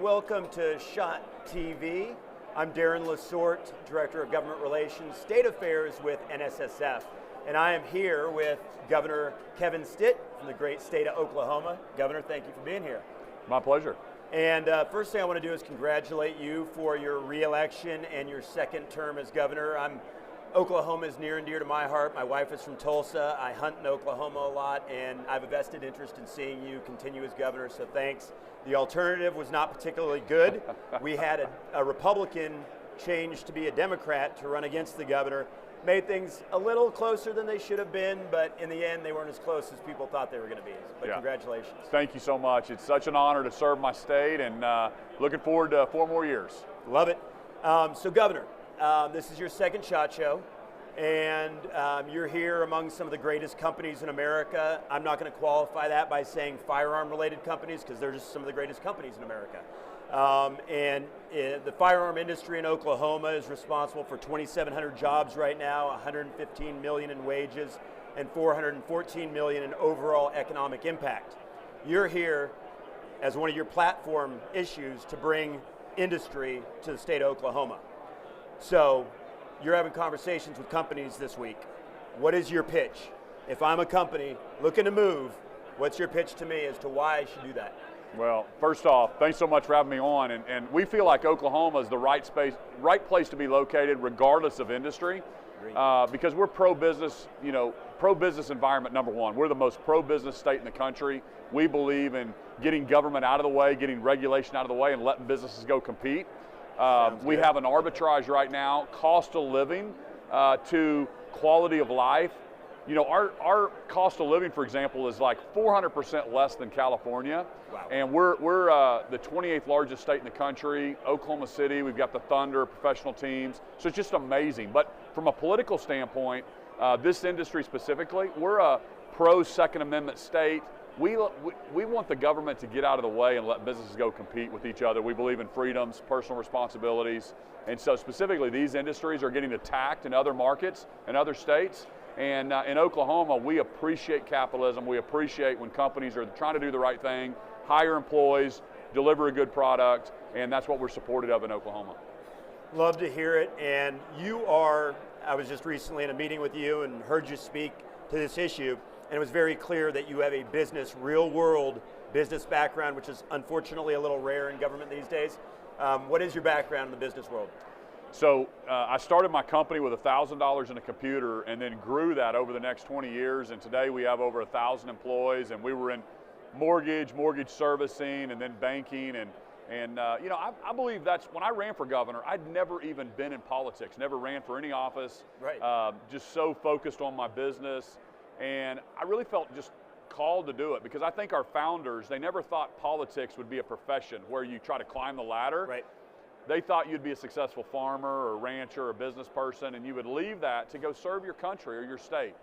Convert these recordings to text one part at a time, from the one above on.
welcome to SHOT TV. I'm Darren Lasorte, Director of Government Relations, State Affairs with NSSF. And I am here with Governor Kevin Stitt from the great state of Oklahoma. Governor, thank you for being here. My pleasure. And first thing I want to do is congratulate you for your re-election and your second term as governor. Oklahoma is near and dear to my heart. My wife is from Tulsa. I hunt in Oklahoma a lot, and I have a vested interest in seeing you continue as governor, so thanks. The alternative was not particularly good. We had a Republican change to be a Democrat to run against the governor. Made things a little closer than they should have been, but in the end, they weren't as close as people thought they were going to be. But yeah. Congratulations. Thank you so much. It's such an honor to serve my state, and looking forward to 4 more years. Love it. So, Governor, this is your second SHOT Show, and you're here among some of the greatest companies in America. I'm not going to qualify that by saying firearm-related companies, because they're just some of the greatest companies in America. The firearm industry in Oklahoma is responsible for 2,700 jobs right now, 115 million in wages, and 414 million in overall economic impact. You're here as one of your platform issues to bring industry to the state of Oklahoma. So you're having conversations with companies this week. What is your pitch? If I'm a company looking to move, what's your pitch to me as to why I should do that? Well, first off, thanks so much for having me on, and we feel like Oklahoma is the right place to be located regardless of industry, because we're pro-business, pro-business environment number one. We're the most pro-business state in the country. We believe in getting government out of the way, getting regulation out of the way, and letting businesses go compete. We have an arbitrage right now, cost of living to quality of life. Our cost of living, for example, is like 400% less than California. Wow. And we're the 28th largest state in the country. Oklahoma City, we've got the Thunder, professional teams. So it's just amazing. But from a political standpoint, this industry specifically, we're a pro-Second Amendment state. We want the government to get out of the way and let businesses go compete with each other. We believe in freedoms, personal responsibilities. And so specifically, these industries are getting attacked in other markets and other states. And in Oklahoma, we appreciate capitalism. We appreciate when companies are trying to do the right thing, hire employees, deliver a good product, and that's what we're supportive of in Oklahoma. Love to hear it. And I was just recently in a meeting with you and heard you speak to this issue, and it was very clear that you have a real-world business background, which is unfortunately a little rare in government these days. What is your background in the business world? So I started my company with $1,000 in a computer and then grew that over the next 20 years, and today we have over 1,000 employees, and we were in mortgage servicing, and then banking, and I believe that's, when I ran for governor, I'd never even been in politics, never ran for any office, right. Just so focused on my business, and I really felt just called to do it, because I think our founders, they never thought politics would be a profession where you try to climb the ladder. Right. They thought you'd be a successful farmer or rancher or business person, and you would leave that to go serve your country or your state.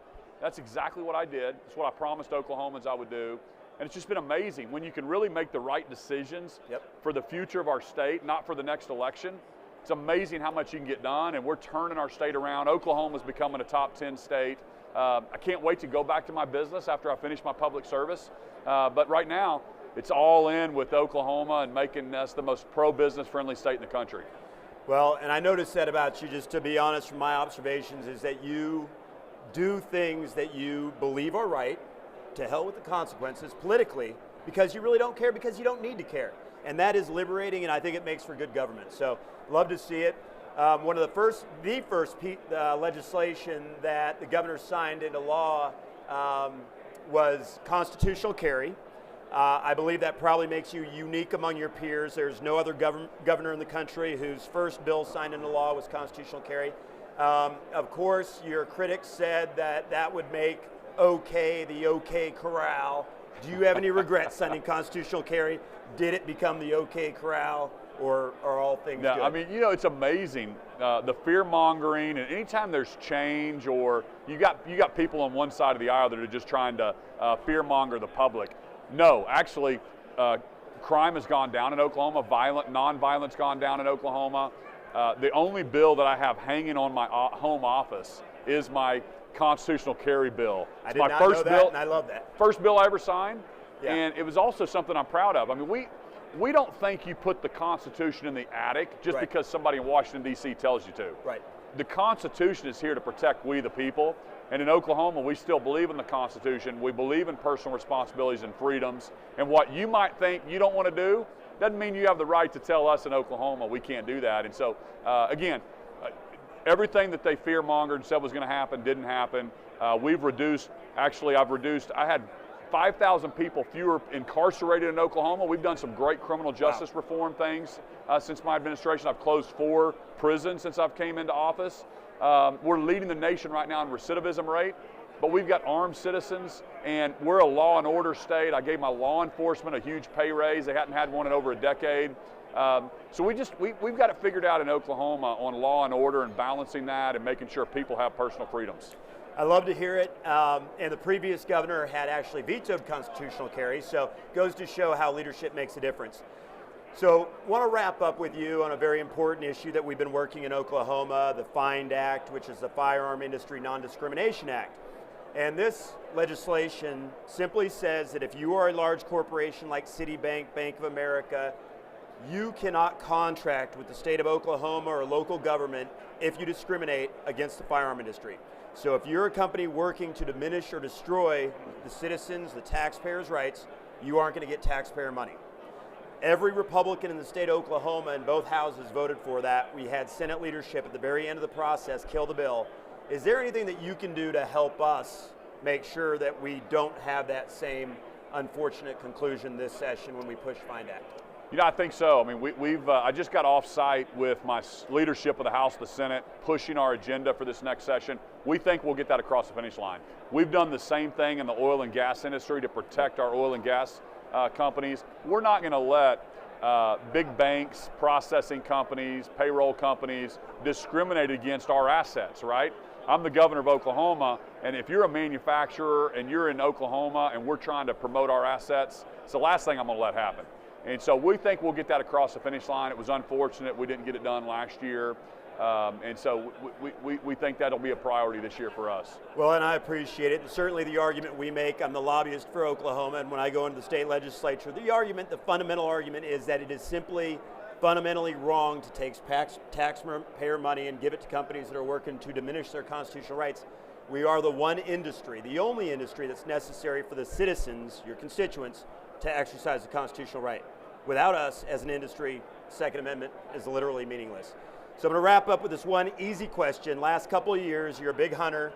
That's exactly what I did. It's what I promised Oklahomans I would do. And it's just been amazing when you can really make the right decisions for the future of our state, not for the next election. It's amazing how much you can get done, and we're turning our state around. Oklahoma's becoming a top 10 state. I can't wait to go back to my business after I finish my public service. But right now, it's all in with Oklahoma and making us the most pro-business friendly state in the country. Well, and I noticed that about you, just to be honest from my observations, is that you do things that you believe are right, to hell with the consequences politically, because you really don't care, because you don't need to care. And that is liberating, and I think it makes for good government. So, love to see it. One of the first legislation that the governor signed into law was constitutional carry. I believe that probably makes you unique among your peers. There's no other governor in the country whose first bill signed into law was constitutional carry. Of course, your critics said that would make the OK Corral. Do you have any regrets signing constitutional carry? Did it become the OK Corral, or are all things good? I mean, it's amazing, the fear mongering, and anytime there's change, or you got people on one side of the aisle that are just trying to fear monger the public. No, actually, crime has gone down in Oklahoma. Non-violence gone down in Oklahoma. The only bill that I have hanging on my home office is my constitutional carry bill. I did not know that, and I love that. First bill I ever signed, and it was also something I'm proud of. I mean, we don't think you put the Constitution in the attic just because somebody in Washington, D.C. tells you to. Right. The Constitution is here to protect we the people. And in Oklahoma, we still believe in the Constitution. We believe in personal responsibilities and freedoms. And what you might think you don't want to do doesn't mean you have the right to tell us in Oklahoma we can't do that. And so, again, everything that they fear-mongered and said was going to happen didn't happen. We've reduced, actually I had 5,000 people fewer incarcerated in Oklahoma. We've done some great criminal justice reform things since my administration. I've closed 4 prisons since I've came into office. We're leading the nation right now in recidivism rate, but we've got armed citizens, and we're a law and order state. I gave my law enforcement a huge pay raise. They hadn't had one in over a decade. So we've got it figured out in Oklahoma on law and order and balancing that and making sure people have personal freedoms. I love to hear it, and the previous governor had actually vetoed constitutional carry, so it goes to show how leadership makes a difference. So I want to wrap up with you on a very important issue that we've been working in Oklahoma, the FIND Act, which is the Firearm Industry Non-Discrimination Act. And this legislation simply says that if you are a large corporation like Citibank, Bank of America, you cannot contract with the state of Oklahoma or local government if you discriminate against the firearm industry. So if you're a company working to diminish or destroy the citizens, the taxpayers' rights, you aren't going to get taxpayer money. Every Republican in the state of Oklahoma in both houses voted for that. We had Senate leadership at the very end of the process kill the bill. Is there anything that you can do to help us make sure that we don't have that same unfortunate conclusion this session when we push FIND Act? You know, I think so. I mean, I just got off site with my leadership of the House, the Senate, pushing our agenda for this next session. We think we'll get that across the finish line. We've done the same thing in the oil and gas industry to protect our oil and gas companies. We're not going to let big banks, processing companies, payroll companies discriminate against our assets, right? I'm the governor of Oklahoma, and if you're a manufacturer and you're in Oklahoma and we're trying to promote our assets, it's the last thing I'm going to let happen. And so we think we'll get that across the finish line. It was unfortunate we didn't get it done last year. And so we think that'll be a priority this year for us. Well, and I appreciate it. And certainly the argument we make, I'm the lobbyist for Oklahoma, and when I go into the state legislature, the fundamental argument is that it is simply fundamentally wrong to take taxpayer money and give it to companies that are working to diminish their constitutional rights. We are the one industry, the only industry that's necessary for the citizens, your constituents, to exercise the constitutional right. Without us as an industry, Second Amendment is literally meaningless. So I'm going to wrap up with this one easy question. Last couple of years, you're a big hunter.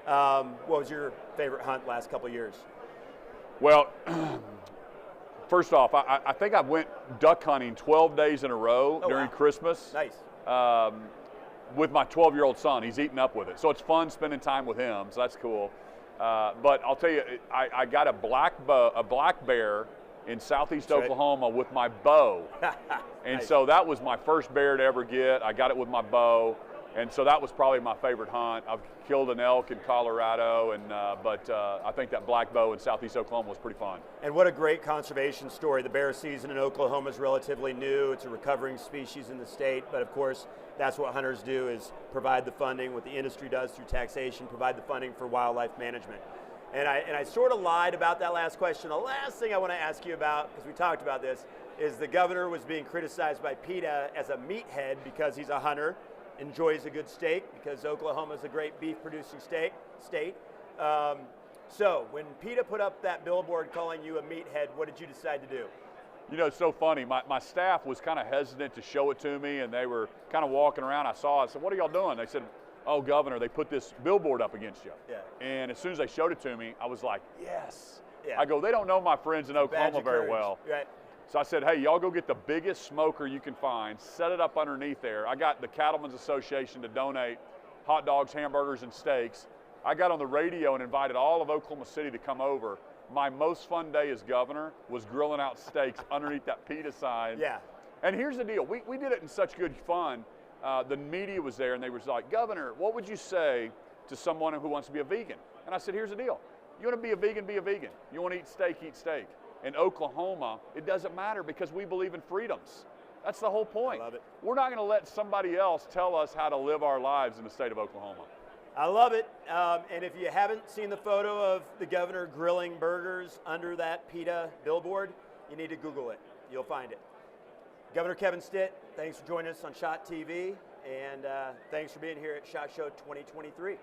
What was your favorite hunt last couple of years? Well, first off, I think I went duck hunting 12 days in a row during Christmas. Nice. With my 12-year-old son. He's eating up with it. So it's fun spending time with him, so that's cool. But I'll tell you, I got a black bear in southeast Oklahoma with my bow. And nice. So that was my first bear to ever get. I got it with my bow. And so that was probably my favorite hunt. I've killed an elk in Colorado, but I think that black bow in southeast Oklahoma was pretty fun. And what a great conservation story. The bear season in Oklahoma is relatively new. It's a recovering species in the state, but of course, that's what hunters do, is provide the funding, what the industry does through taxation, provide the funding for wildlife management. And I sort of lied about that last question. The last thing I want to ask you about, because we talked about this, is the governor was being criticized by PETA as a meathead because he's a hunter, enjoys a good steak, because Oklahoma is a great beef producing state. So when PETA put up that billboard calling you a meathead, what did you decide to do? You know, it's so funny. My staff was kind of hesitant to show it to me, and they were kind of walking around. I saw it. I said, "What are y'all doing?" They said, "Oh, Governor, they put this billboard up against you." Yeah. And as soon as they showed it to me, I was like, yes. Yeah. I go, they don't know my friends in Oklahoma very well. Right. So I said, hey, y'all go get the biggest smoker you can find, set it up underneath there. I got the Cattlemen's Association to donate hot dogs, hamburgers, and steaks. I got on the radio and invited all of Oklahoma City to come over. My most fun day as governor was grilling out steaks underneath that PETA sign. Yeah. And here's the deal. We did it in such good fun. The media was there, and they was like, Governor, what would you say to someone who wants to be a vegan? And I said, here's the deal. You want to be a vegan, be a vegan. You want to eat steak, eat steak. In Oklahoma, it doesn't matter because we believe in freedoms. That's the whole point. I love it. We're not going to let somebody else tell us how to live our lives in the state of Oklahoma. I love it. And if you haven't seen the photo of the governor grilling burgers under that PETA billboard, you need to Google it. You'll find it. Governor Kevin Stitt, thanks for joining us on SHOT TV, and thanks for being here at SHOT Show 2023.